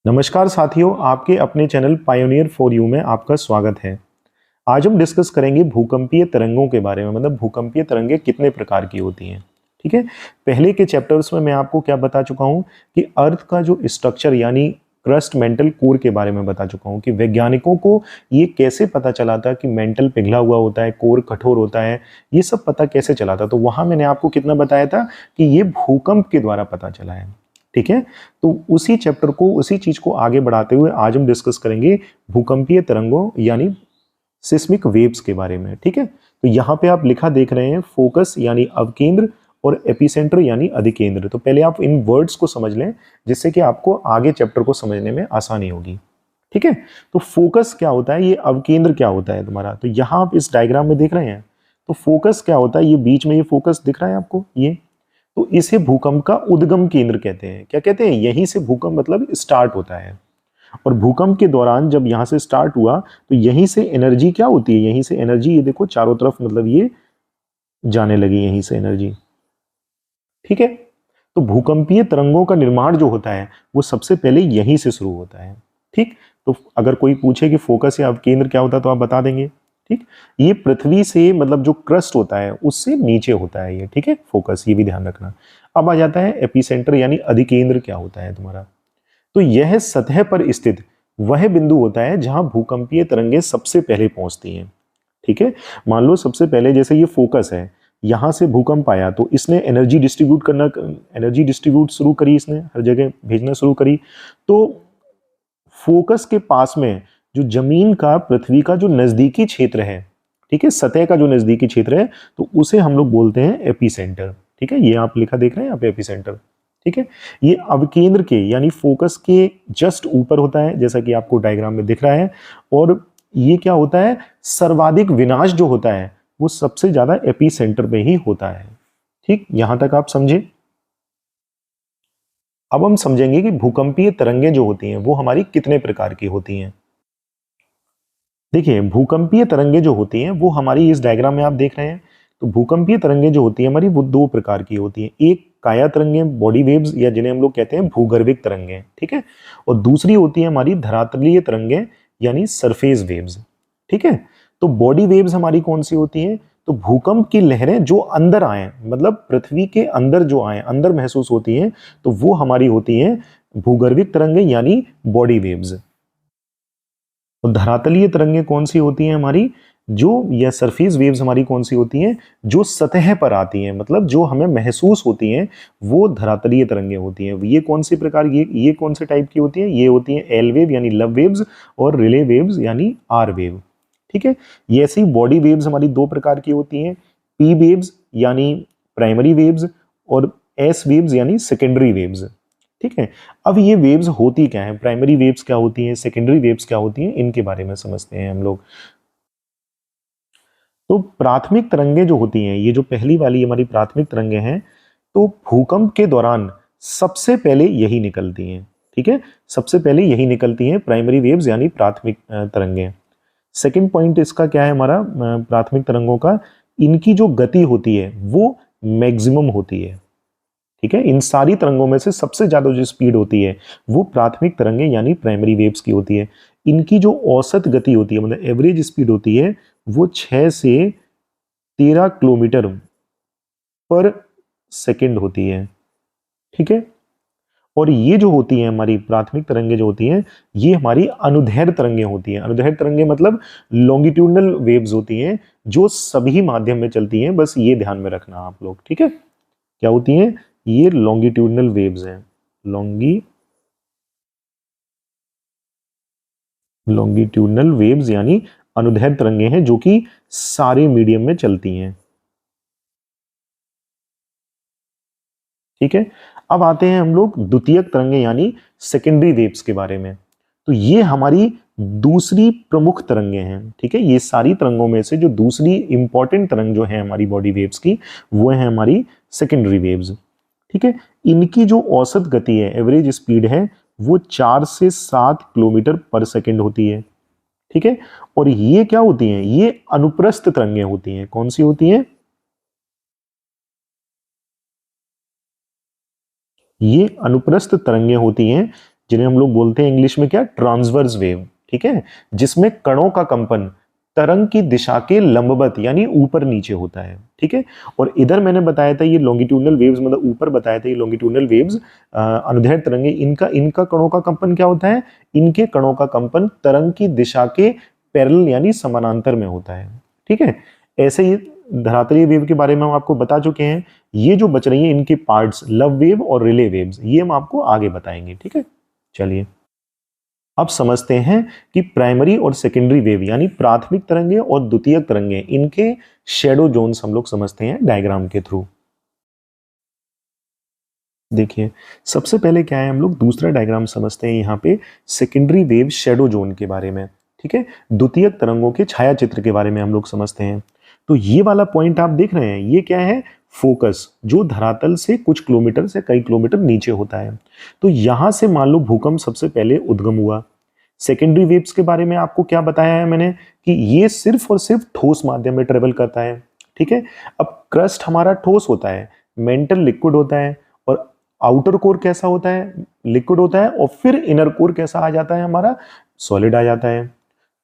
नमस्कार साथियों, आपके अपने चैनल पायोनियर फॉर यू में आपका स्वागत है। आज हम डिस्कस करेंगे भूकंपीय तरंगों के बारे में, मतलब भूकंपीय तरंगें कितने प्रकार की होती हैं। ठीक है, पहले के चैप्टर्स में मैं आपको क्या बता चुका हूं कि अर्थ का जो स्ट्रक्चर यानी क्रस्ट मेंटल कोर के बारे में बता चुका हूं कि वैज्ञानिकों को ये कैसे पता चला था कि मेंटल पिघला हुआ होता है, कोर कठोर होता है, ये सब पता कैसे चला था। तो वहां मैंने आपको कितना बताया था कि ये भूकंप के द्वारा पता चला है। ठीक है, तो उसी चैप्टर को, उसी चीज को आगे बढ़ाते हुए आज हम डिस्कस करेंगे भूकंपीय तरंगों यानी सिस्मिक वेव्स के बारे में। ठीक है, तो यहाँ पे आप लिखा देख रहे हैं फोकस यानी अवकेंद्र और एपिसेंटर यानी अधिकेंद्र। तो पहले आप इन वर्ड्स को समझ लें जिससे कि आपको आगे चैप्टर को समझने में आसानी होगी। ठीक है, तो फोकस क्या होता है, ये अवकेंद्र क्या होता है तुम्हारा। तो यहाँ आप इस डायग्राम में देख रहे हैं, तो फोकस क्या होता है, ये बीच में ये फोकस दिख रहा है आपको, ये तो इसे भूकंप का उद्गम केंद्र कहते हैं। क्या कहते हैं, यहीं से भूकंप मतलब स्टार्ट होता है। और भूकंप के दौरान जब यहां से स्टार्ट हुआ तो यहीं से एनर्जी क्या होती है, यहीं से एनर्जी, ये देखो चारों तरफ, मतलब ये जाने लगी यहीं से एनर्जी। ठीक है, तो भूकंपीय तरंगों का निर्माण जो होता है वो सबसे पहले यहीं से शुरू होता है। ठीक, तो अगर कोई पूछे कि फोकस या अवकेंद्र क्या होता है तो आप बता देंगे। ठीक, ये पृथ्वी से, मतलब जो क्रस्ट होता है उससे नीचे होता है ये। ठीक है, फोकस, ये भी ध्यान रखना। अब आ जाता है एपिसेंटर यानी अधिकेंद्र क्या होता है तुम्हारा। तो यह सतह पर स्थित वह बिंदु होता है जहां भूकंपीय तरंगें सबसे पहले पहुंचती हैं। ठीक है, मान लो सबसे पहले जैसे ये फोकस है, यहां से भूकंप आया तो इसने एनर्जी डिस्ट्रीब्यूट करना, एनर्जी डिस्ट्रीब्यूट शुरू करी, इसने हर जगह भेजना शुरू करी। तो फोकस के पास में जो जमीन का, पृथ्वी का जो नजदीकी क्षेत्र है, ठीक है, सतह का जो नजदीकी क्षेत्र है, तो उसे हम लोग बोलते हैं एपिसेंटर। ठीक है, ये आप लिखा देख रहे हैं यहाँ पे एपिसेंटर। ठीक है, ये अवकेंद्र के यानी फोकस के जस्ट ऊपर होता है जैसा कि आपको डायग्राम में दिख रहा है। और ये क्या होता है, सर्वाधिक विनाश जो होता है वो सबसे ज्यादा एपिसेंटर में ही होता है। ठीक, यहां तक आप समझे। अब हम समझेंगे कि भूकंपीय तरंगें जो होती हैं वो हमारी कितने प्रकार की होती हैं। देखिए, भूकंपीय तरंगें जो होती हैं वो हमारी, इस डायग्राम में आप देख रहे हैं, तो भूकंपीय तरंगें जो होती हैं हमारी वो दो प्रकार की होती हैं। एक काया तरंगें, बॉडी वेव्स, या जिन्हें हम लोग कहते हैं भूगर्भिक तरंगें। ठीक है, और दूसरी होती है हमारी धरातलीय तरंगें यानी सरफेस वेव्स। ठीक है, तो बॉडी वेव्स हमारी कौन सी होती हैं, तो भूकंप की लहरें जो अंदर आए, मतलब पृथ्वी के अंदर जो आए, अंदर महसूस होती हैं, तो वो हमारी होती हैं भूगर्भिक तरंगें यानी बॉडी वेव्स। तो धरातलीय तरंगें कौन सी होती हैं हमारी, जो, या सरफेस वेव्स हमारी कौन सी होती हैं, जो सतह पर आती हैं, मतलब जो हमें महसूस होती हैं, वो धरातलीय तरंगें होती हैं। ये कौन सी प्रकार, ये कौन से टाइप की होती हैं, ये होती हैं एल वेव यानी लव वेव्स, और रिले वेव्स यानी आर वेव। ठीक है, ये ऐसी बॉडी वेव्स हमारी दो प्रकार की होती हैं, पी वेव्स यानी प्राइमरी वेव्स, और एस वेव्स यानी सेकेंडरी वेव्स। ठीक है, अब ये वेव्स होती क्या है, प्राइमरी वेव्स क्या होती हैं, सेकेंडरी वेव्स क्या होती हैं, इनके बारे में समझते हैं हम लोग। तो प्राथमिक तरंगें जो होती हैं, ये जो पहली वाली हमारी प्राथमिक तरंगें हैं, तो भूकंप के दौरान सबसे पहले यही निकलती हैं। ठीक है, सबसे पहले यही निकलती हैं प्राइमरी वेव्स यानी प्राथमिक तरंगें। सेकंड पॉइंट इसका क्या है हमारा, प्राथमिक तरंगों का, इनकी जो गति होती है वो मैक्सिमम होती है। ठीक है, इन सारी तरंगों में से सबसे ज्यादा जो स्पीड होती है वो प्राथमिक तरंगें यानी प्राइमरी वेव्स की होती है। इनकी जो औसत गति होती है, मतलब एवरेज स्पीड होती है, वो 6 से 13 किलोमीटर पर सेकंड होती है। ठीक है, और ये जो होती हैं हमारी प्राथमिक तरंगें जो होती हैं, ये हमारी अनुदैर्ध्य तरंगें होती हैं। अनुदैर्ध्य तरंगें मतलब लॉन्गिट्यूडनल वेव्स होती हैं जो सभी माध्यम में चलती हैं, बस ये ध्यान में रखना आप लोग। ठीक है, क्या होती हैं, ये लॉन्गिट्यूडनल वेव्स हैं, लॉन्गिट्यूडनल वेव्स यानी अनुदैर्ध्य तरंगें हैं जो कि सारे मीडियम में चलती हैं। ठीक है, अब आते हैं हम लोग द्वितीयक तरंगें यानी सेकेंडरी वेव्स के बारे में। तो ये हमारी दूसरी प्रमुख तरंगें हैं। ठीक है, ये सारी तरंगों में से जो दूसरी इंपॉर्टेंट तरंग जो है हमारी बॉडी वेव्स की, वो है हमारी सेकेंडरी वेव्स। ठीक है, इनकी जो औसत गति है, एवरेज स्पीड है, वो 4 से 7 किलोमीटर पर सेकंड होती है। ठीक है, और ये क्या होती हैं, ये अनुप्रस्थ तरंगें होती हैं। कौन सी होती हैं, ये अनुप्रस्थ तरंगें होती हैं जिन्हें हम लोग बोलते हैं इंग्लिश में क्या, ट्रांसवर्स वेव, ठीक है, जिसमें कणों का कंपन तरंग की दिशा के लंबवत यानी ऊपर नीचे होता है, ठीक है। और इधर मैंने बताया था ये लॉन्गिट्यूडनल वेव्स, मतलब ऊपर बताया था ये लॉन्गिट्यूडनल वेव्स अनुदैर्ध्य तरंगे, इनका कणों का कंपन क्या होता है, इनके कणों का कंपन तरंग की दिशा के पैरेलल यानी समानांतर में होता है, ठीक है। ऐसे ही धरातलीय वेव के बारे में हम आपको बता चुके हैं। ये जो बच रही है इनके पार्ट्स, लव वेव और रिले वेव्स, ये हम आपको आगे बताएंगे, ठीक है। चलिए अब समझते हैं कि प्राइमरी और सेकेंडरी वेव यानी प्राथमिक तरंगे और द्वितीयक तरंगे, इनके शेडो जोन्स हम लोग समझते हैं डायग्राम के थ्रू। देखिए सबसे पहले क्या है, हम लोग दूसरा डायग्राम समझते हैं यहाँ पे सेकेंडरी वेव शेडो जोन के बारे में, ठीक है। द्वितीयक तरंगों के छाया चित्र के बारे में हम लोग समझते हैं। तो ये वाला पॉइंट आप देख रहे हैं, ये क्या है, फोकस, जो धरातल से कुछ किलोमीटर से कई किलोमीटर नीचे होता है। तो यहां से मान लो भूकंप सबसे पहले उद्गम हुआ। सेकेंडरी वेव्स के बारे में आपको क्या बताया है मैंने, कि ये सिर्फ और सिर्फ ठोस माध्यम में ट्रेवल करता है, ठीक है। अब क्रस्ट हमारा ठोस होता है, मेंटल लिक्विड होता है, और आउटर कोर कैसा होता है, लिक्विड होता है, और फिर इनर कोर कैसा आ जाता है, हमारा सॉलिड आ जाता है।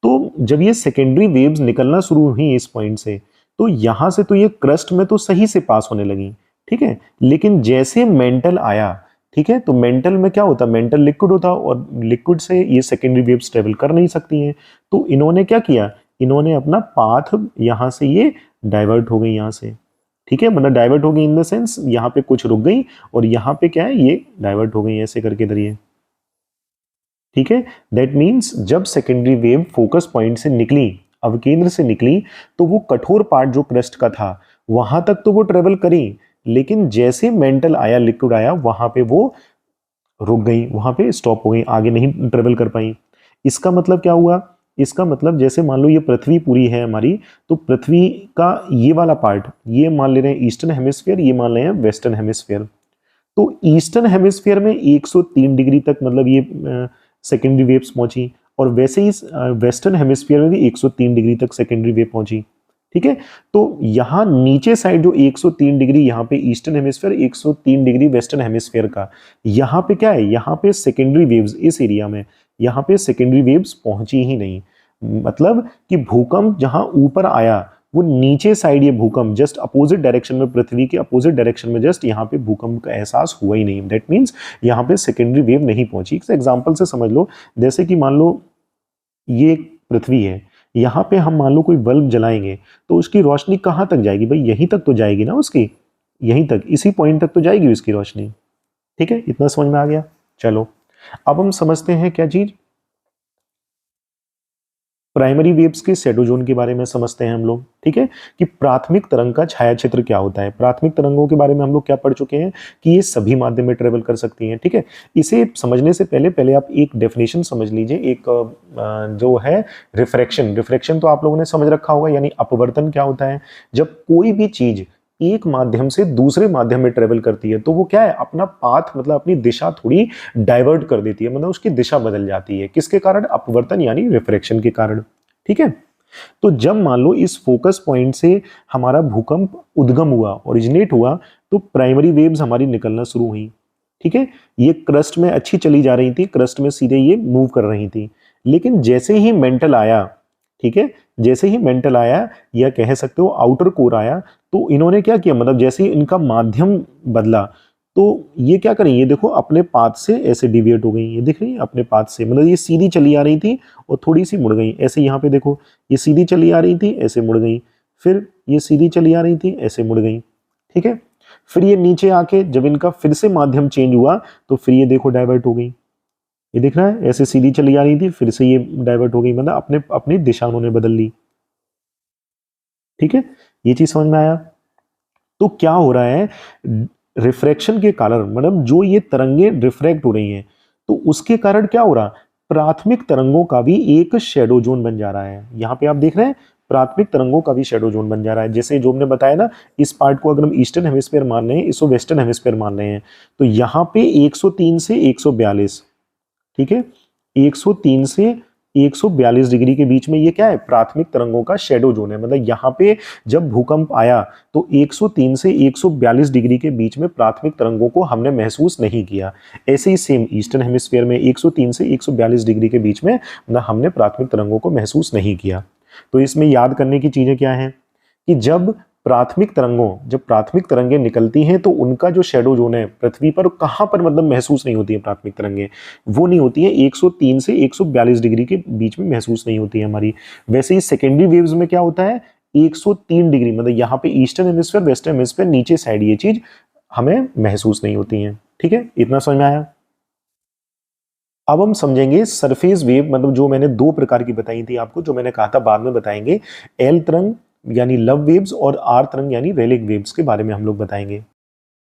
तो जब ये सेकेंडरी वेव्स निकलना शुरू हुई इस पॉइंट से, तो यहां से तो ये क्रस्ट में तो सही से पास होने लगी, ठीक है। लेकिन जैसे मेंटल आया, ठीक है, तो मेंटल में क्या होता, मेंटल लिक्विड होता, और लिक्विड से ये सेकेंडरी वेव्स ट्रेवल कर नहीं सकती हैं। तो इन्होंने क्या किया, इन्होंने अपना पाथ यहां से ये डाइवर्ट हो गई यहाँ से, ठीक है, मतलब डाइवर्ट हो गई इन द सेंस यहाँ पे कुछ रुक गई, और यहाँ पे क्या है, ये डाइवर्ट हो गई ऐसे करके इधर ये, ठीक है। दैट मीन्स जब सेकेंडरी वेव फोकस पॉइंट से निकली, अवकेंद्र से निकली, तो वो कठोर पार्ट जो क्रस्ट का था वहां तक तो वो ट्रेवल करी, लेकिन जैसे मेंटल आया, लिक्विड आया, वहां पे वो रुक गई, वहां पे स्टॉप हो गई, आगे नहीं ट्रेवल कर पाई। इसका मतलब क्या हुआ, इसका मतलब जैसे मान लो ये पृथ्वी पूरी है हमारी, तो पृथ्वी का ये वाला पार्ट, ये मान ले रहे हैं ईस्टर्न हेमिस्फीयर, ये मान ले रहे हैं वेस्टर्न हेमिस्फीयर। तो ईस्टर्न हेमिस्फीयर में 103 डिग्री तक मतलब ये सेकेंडरी वेव्स पहुंची, और वैसे ही वेस्टर्न हेमिस्फीयर में भी 103 डिग्री तक सेकेंडरी वेव पहुंची, ठीक है। तो यहाँ नीचे साइड जो 103 डिग्री यहाँ पे eastern hemisphere, 103 degree western hemisphere का, यहाँ पे क्या है, यहाँ पे सेकेंडरी वेव्स, इस एरिया में यहाँ पे सेकेंडरी वेव्स पहुंची ही नहीं। मतलब कि भूकंप जहां ऊपर आया, वो नीचे साइड ये भूकंप जस्ट अपोजिट डायरेक्शन में, पृथ्वी के अपोजिट डायरेक्शन में जस्ट यहाँ पे भूकंप का एहसास हुआ ही नहीं। दैट मीन्स यहाँ पे सेकेंडरी वेव नहीं पहुंची। एक एग्जांपल से समझ लो, जैसे कि मान लो ये पृथ्वी है, यहाँ पे हम मान लो कोई बल्ब जलाएंगे, तो उसकी रोशनी कहाँ तक जाएगी भाई, यहीं तक तो जाएगी ना उसकी, यहीं तक, इसी पॉइंट तक तो जाएगी उसकी रोशनी, ठीक है। इतना समझ में आ गया। चलो अब हम समझते हैं क्या चीज, प्राइमरी वेव्स के शैडो जोन के बारे में समझते हैं हम लोग, ठीक है, कि प्राथमिक तरंग का छाया चित्र क्या होता है। प्राथमिक तरंगों के बारे में हम लोग क्या पढ़ चुके हैं, कि ये सभी माध्यम में ट्रेवल कर सकती हैं, ठीक है। इसे समझने से पहले आप एक डेफिनेशन समझ लीजिए, एक जो है रिफ्रैक्शन। रिफ्रैक्शन तो आप लोगों ने समझ रखा होगा, यानी अपवर्तन क्या होता है, जब कोई भी चीज एक माध्यम से दूसरे माध्यम में ट्रेवल करती है, तो वो क्या है, अपना पाथ मतलब अपनी दिशा थोड़ी डाइवर्ट कर देती है, मतलब उसकी दिशा बदल जाती है, किसके कारण, अपवर्तन यानी रिफ्रैक्शन के कारण, ठीक है। तो जब मान लो इस फोकस पॉइंट से हमारा भूकंप उद्गम हुआ, ओरिजिनेट हुआ, तो प्राइमरी वेव्स हमारी निकलना शुरू हुई, ठीक है। ये क्रस्ट में अच्छी चली जा रही थी, क्रस्ट में सीधे ये मूव कर रही थी, लेकिन जैसे ही मेंटल आया, ठीक है, जैसे ही मेंटल आया, या कह सकते हो आउटर कोर आया, तो इन्होंने क्या किया, मतलब जैसे ही इनका माध्यम बदला, तो ये क्या करें, ये देखो अपने पाथ से ऐसे डिविएट हो गई, ये दिख रही है अपने पाथ से, मतलब ये सीधी चली आ रही थी और थोड़ी सी मुड़ गई, ऐसे यहाँ पे देखो, ये सीधी चली आ रही थी, ऐसे मुड़ गई, फिर ये सीधी चली आ रही थी, ऐसे मुड़ गई, ठीक है। फिर ये नीचे आके जब इनका फिर से माध्यम चेंज हुआ, तो फिर ये देखो डाइवर्ट हो गई, ये दिख रहा है, ऐसे सीधी चली आ रही थी, फिर से ये डाइवर्ट हो गई, मतलब अपने अपनी दिशा उन्होंने बदल ली, ठीक है। ये चीज समझ में आया। तो क्या हो रहा है, रिफ्रैक्शन के कारण, मतलब जो ये तरंगे रिफ्रैक्ट हो रही हैं, तो उसके कारण क्या हो रहा, प्राथमिक तरंगों का भी एक शेडो जोन बन जा रहा है। यहाँ पे आप देख रहे हैं, प्राथमिक तरंगों का भी शेडो जोन बन जा रहा है। जैसे जो हमने बताया ना, इस पार्ट को अगर हम ईस्टर्न हेमिस्फीयर मान रहे हैं, इसको वेस्टर्न हेमिस्फीयर मान रहे हैं, तो यहाँ पे 103 से 142, ठीक है, 103 से 142 डिग्री के बीच में ये क्या है, प्राथमिक तरंगों का शेडो जोन है। मतलब यहाँ पे जब भूकंप आया तो 103 से 142 डिग्री के बीच में प्राथमिक तरंगों को हमने महसूस नहीं किया। ऐसे ही सेम ईस्टर्न हेमिस्फीयर में 103 से 142 डिग्री के बीच में मतलब हमने प्राथमिक तरंगों को महसूस नहीं किया। तो इसमें याद करने की चीजें क्या हैं कि जब प्राथमिक तरंगें निकलती हैं तो उनका जो शेडो जोन है पृथ्वी पर कहां पर मतलब महसूस नहीं होती है प्राथमिक तरंगें, वो नहीं होती है 103 से 142 डिग्री के बीच में महसूस नहीं होती है हमारी। वैसे ही सेकेंडरी वेव्स में क्या होता है, 103 डिग्री मतलब यहाँ पे ईस्टर्न हेमिस्फीयर वेस्टर्न हेमिस्फीयर नीचे साइड ये चीज हमें महसूस नहीं होती है। ठीक है, इतना समझ में आया। अब हम समझेंगे सरफेस वेव, मतलब जो मैंने दो प्रकार की बताई थी आपको, जो मैंने कहा था बाद में बताएंगे, एल तरंग यानी लव वेव्स और आर तरंग यानी रेलिक वेव्स के बारे में हम लोग बताएंगे।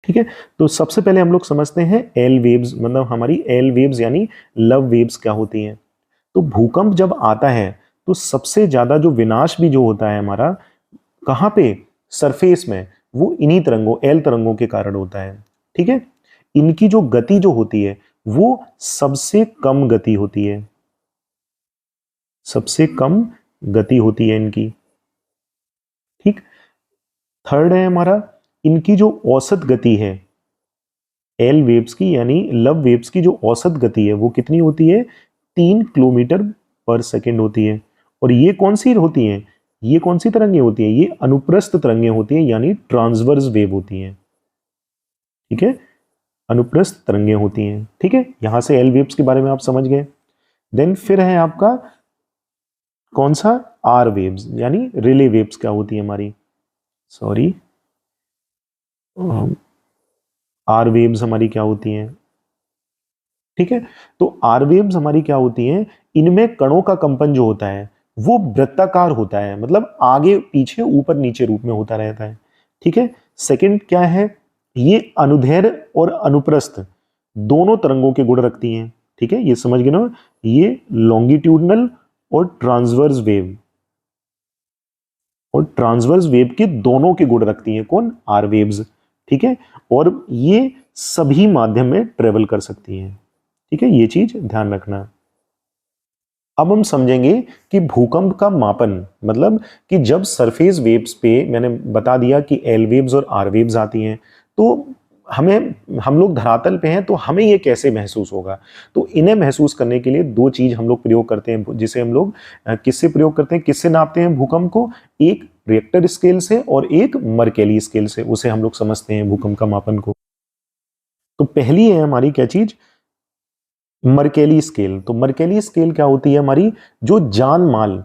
ठीक है, तो सबसे पहले हम लोग समझते हैं एल वेव्स, मतलब हमारी एल वेव्स यानी लव वेव्स क्या होती हैं। तो भूकंप जब आता है तो सबसे ज्यादा जो विनाश भी जो होता है हमारा कहां पे, सरफेस में, वो इन्हीं तरंगों एल तरंगों के कारण होता है। ठीक है, इनकी जो गति जो होती है वो सबसे कम गति होती है, सबसे कम गति होती है इनकी। ठीक, थर्ड है हमारा इनकी जो औसत गति है एल वेव्स की यानी लव वेव्स की जो औसत गति है वो कितनी होती है, 3 किलोमीटर पर सेकेंड होती है। और ये कौन सी होती है, ये कौन सी तरंगें होती हैं, ये अनुप्रस्थ तरंगें होती हैं यानी ट्रांसवर्स वेव होती हैं। ठीक है, अनुप्रस्थ तरंगें होती हैं। ठीक है, यहां से एल वेव्स के बारे में आप समझ गए। देन फिर है आपका कौन सा, आर वेव्स यानी रिले वेव्स क्या होती है हमारी, सॉरी आर वेव्स हमारी क्या होती हैं। ठीक है, तो आर वेव्स हमारी क्या होती हैं, इनमें कणों का कंपन जो होता है वो वृत्ताकार होता है, मतलब आगे पीछे ऊपर नीचे रूप में होता रहता है। ठीक है, सेकंड क्या है, ये अनुदैर्ध्य और अनुप्रस्थ दोनों तरंगों के गुण रखती हैं। ठीक है, ये समझ गए ना, ये लॉन्गिट्यूडनल और ट्रांसवर्स वेव, और ट्रांसवर्स वेव के दोनों के गुण रखती हैं कौन, आर वेव्स। ठीक है, और ये सभी माध्यम में ट्रेवल कर सकती हैं। ठीक है, ये चीज ध्यान रखना। अब हम समझेंगे कि भूकंप का मापन, मतलब कि जब सरफेस वेव्स पे मैंने बता दिया कि एल वेव्स और आर वेव्स आती हैं, तो हम लोग धरातल पे हैं तो हमें ये कैसे महसूस होगा। तो इन्हें महसूस करने के लिए दो चीज हम लोग प्रयोग करते हैं, जिसे हम लोग किससे प्रयोग करते हैं, किससे नापते हैं भूकंप को, एक रिएक्टर स्केल से और एक मर्केली स्केल से, उसे हम लोग समझते हैं भूकंप का मापन को। तो पहली है हमारी क्या चीज, मर्केली स्केल। तो मर्केली स्केल क्या होती है हमारी, जो जान माल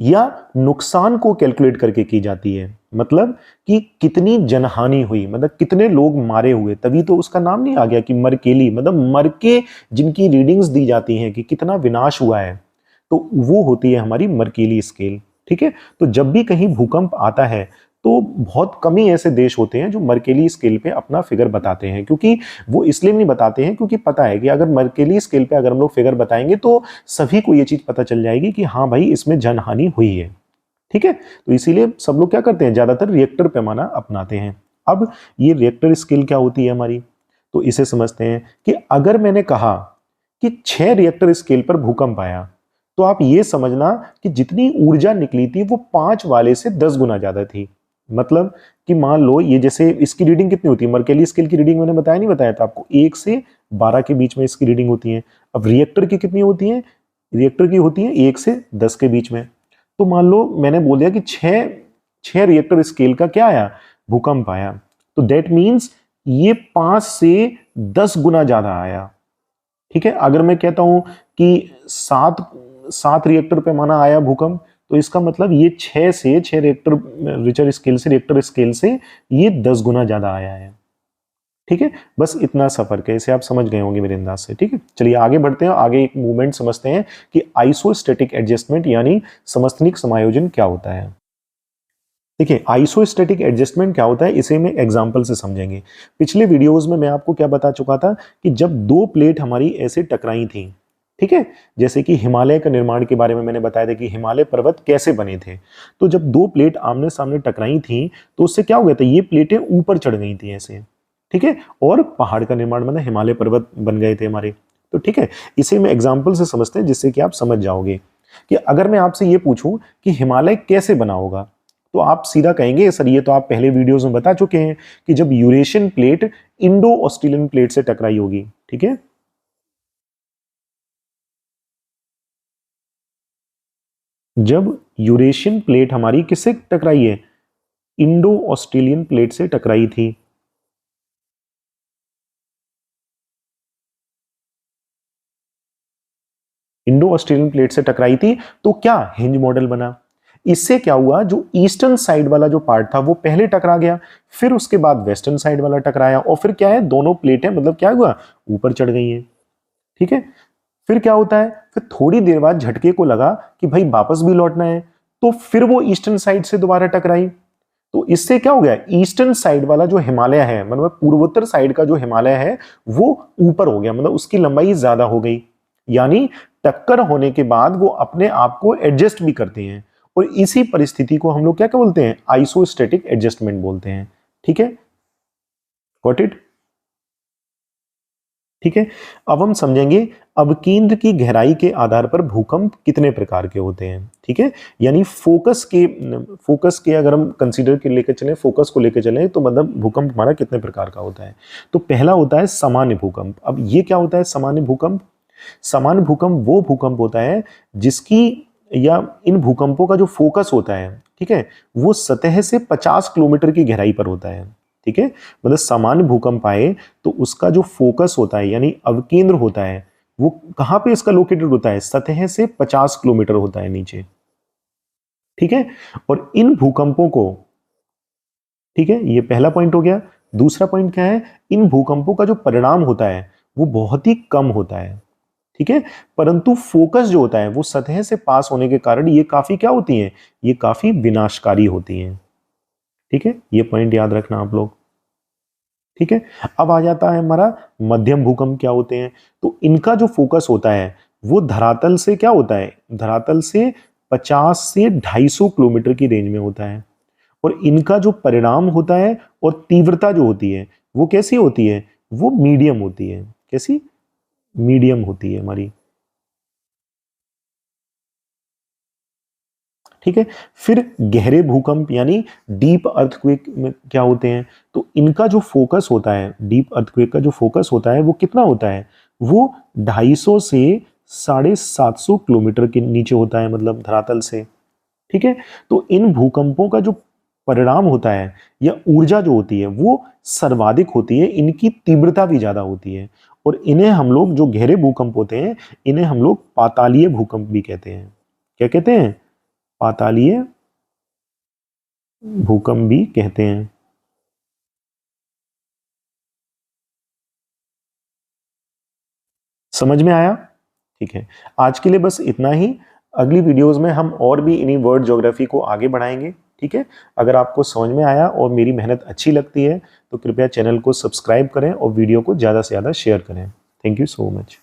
या नुकसान को कैलकुलेट करके की जाती है, मतलब कि कितनी जनहानि हुई, मतलब कितने लोग मारे हुए, तभी तो उसका नाम नहीं आ गया कि मर्केली, मतलब मर के जिनकी रीडिंग्स दी जाती हैं कि कितना विनाश हुआ है, तो वो होती है हमारी मर्केली स्केल। ठीक है, तो जब भी कहीं भूकंप आता है तो बहुत कम ही ऐसे देश होते हैं जो मर्केली स्केल पे अपना फिगर बताते हैं, क्योंकि वो इसलिए नहीं बताते हैं क्योंकि पता है कि अगर मर्केली स्केल पे अगर हम लोग फिगर बताएंगे तो सभी को ये चीज पता चल जाएगी कि हाँ भाई इसमें जनहानि हुई है। ठीक है, तो इसीलिए सब लोग क्या करते हैं, ज्यादातर रिएक्टर पैमाना अपनाते हैं। अब ये रिएक्टर स्केल क्या होती है हमारी, तो इसे समझते हैं कि अगर मैंने कहा कि 6 रिएक्टर स्केल पर भूकंप आया, तो आप ये समझना कि जितनी ऊर्जा निकली थी वो 5 वाले से 10 गुना ज्यादा थी। मतलब कि मान लो ये जैसे इसकी रीडिंग कितनी होती है, मर्केली स्केल की रीडिंग मैंने बताया नहीं बताया था आपको, 1 से 12 के बीच में इसकी रीडिंग होती है। अब रिएक्टर की कितनी होती है, रिएक्टर की होती है 1 से 10 के बीच में। तो मान लो मैंने बोल दिया कि 6 रिएक्टर स्केल का क्या आया, भूकंप आया, तो दैट मीन्स ये 5 से 10 गुना ज्यादा आया। ठीक है, अगर मैं कहता हूं कि 7 रिएक्टर पैमाना आया भूकंप, तो इसका मतलब ये 6 रिएक्टर रिएक्टर स्केल से ये 10 गुना ज्यादा आया है। ठीक है, बस इतना सा फर्क है, इसे आप समझ गए होंगे मेरे अंदाज से। ठीक है, चलिए आगे बढ़ते हैं, आगे एक मूवमेंट समझते हैं कि आइसोस्टैटिक एडजस्टमेंट यानी समस्थानिक समायोजन क्या होता है। देखिए, आइसोस्टैटिक एडजस्टमेंट क्या होता है, इसे मैं एग्जांपल से समझेंगे। पिछले वीडियोस में मैं आपको क्या बता चुका था कि जब दो प्लेट हमारी ऐसे टकराई थी, ठीक है, जैसे कि हिमालय का निर्माण के बारे में मैंने बताया था कि हिमालय पर्वत कैसे बने थे। तो जब दो प्लेट आमने सामने टकराई थी तो उससे क्या हो गया था, ये प्लेटें ऊपर चढ़ गई थी ऐसे। ठीक है, और पहाड़ का निर्माण मतलब हिमालय पर्वत बन गए थे हमारे। तो ठीक है, इसे मैं एग्जाम्पल से समझते हैं जिससे कि आप समझ जाओगे कि अगर मैं आपसे ये पूछूं कि हिमालय कैसे बना होगा, तो आप सीधा कहेंगे सर ये तो आप पहले वीडियोस में बता चुके हैं कि जब Eurasian plate Indo Australian plate से टकराई होगी। ठीक है, जब यूरेशियन प्लेट हमारी किससे टकराई है, इंडो ऑस्ट्रेलियन प्लेट से टकराई थी। इंडो ऑस्ट्रेलियन प्लेट से टकराई थी, तो क्या हिंज मॉडल बना। इससे क्या हुआ, जो ईस्टर्न साइड वाला जो पार्ट था वो पहले टकरा गया, फिर उसके बाद वेस्टर्न साइड वाला टकराया, और फिर क्या है, दोनों प्लेटें मतलब क्या हुआ, ऊपर चढ़ गई हैं। ठीक है, फिर क्या होता है, फिर थोड़ी देर बाद झटके को लगा कि भाई वापस भी लौटना है, तो फिर वो ईस्टर्न साइड से दोबारा टकराई। तो इससे क्या हो गया, ईस्टर्न साइड वाला जो हिमालय है, मतलब पूर्वोत्तर साइड का जो हिमालय है वो ऊपर हो गया, मतलब उसकी लंबाई ज्यादा हो गई। यानी टक्कर होने के बाद वो अपने आप को एडजस्ट भी करते हैं, और इसी परिस्थिति को हम लोग क्या क्या बोलते हैं, आइसोस्टैटिक एडजस्टमेंट बोलते हैं। ठीक है, गॉट इट। ठीक है, अब हम समझेंगे अवकेंद्र की गहराई के आधार पर भूकंप कितने प्रकार के होते हैं। ठीक है, यानी फोकस के अगर हम कंसीडर के लेकर चलें, फोकस को लेकर चलें, तो मतलब भूकंप हमारा कितने प्रकार का होता है। तो पहला होता है सामान्य भूकंप। अब ये क्या होता है सामान्य भूकंप, सामान्य भूकंप वो भूकंप होता है जिसकी या इन भूकंपों का जो फोकस होता है, ठीक है, वो सतह से 50 किलोमीटर की गहराई पर होता है। ठीक है, मतलब सामान्य भूकंप आए तो उसका जो फोकस होता है यानी अवकेंद्र होता है वो कहां पे इसका लोकेटेड होता है, सतह से 50 किलोमीटर होता है नीचे। ठीक है, और इन भूकंपों को, ठीक है, ये पहला पॉइंट हो गया। दूसरा पॉइंट क्या है, इन भूकंपों का जो परिणाम होता है वो बहुत ही कम होता है। ठीक है, परंतु फोकस जो होता है वो सतह से पास होने के कारण ये काफी क्या होती हैं, ये काफी विनाशकारी होती हैं। ठीक है, ये पॉइंट याद रखना आप लोग। ठीक है, अब आ जाता है हमारा मध्यम भूकंप क्या होते हैं। तो इनका जो फोकस होता है वो धरातल से क्या होता है, धरातल से 50 से 250 किलोमीटर की रेंज में होता है, और इनका जो परिणाम होता है और तीव्रता जो होती है वो कैसी होती है, वो मीडियम होती है। कैसी, मीडियम होती है हमारी। ठीक है, फिर गहरे भूकंप यानी डीप अर्थक्वेक में क्या होते हैं, तो इनका जो फोकस होता है, डीप अर्थक्वेक का जो फोकस होता है वो कितना होता है, वो 250 से 750 किलोमीटर के नीचे होता है, मतलब धरातल से। ठीक है, तो इन भूकंपों का जो परिणाम होता है या ऊर्जा जो होती है वो सर्वाधिक होती है, इनकी तीव्रता भी ज्यादा होती है, और इन्हें हम लोग, जो गहरे भूकंप होते हैं इन्हें हम लोग पातालीय भूकंप भी कहते हैं। क्या कहते हैं, पातालीय भूकंप भी कहते हैं। समझ में आया। ठीक है, आज के लिए बस इतना ही। अगली वीडियोस में हम और भी इन्हीं वर्ल्ड ज्योग्राफी को आगे बढ़ाएंगे। ठीक है, अगर आपको समझ में आया और मेरी मेहनत अच्छी लगती है तो कृपया चैनल को सब्सक्राइब करें और वीडियो को ज़्यादा से ज़्यादा शेयर करें। Thank you so much.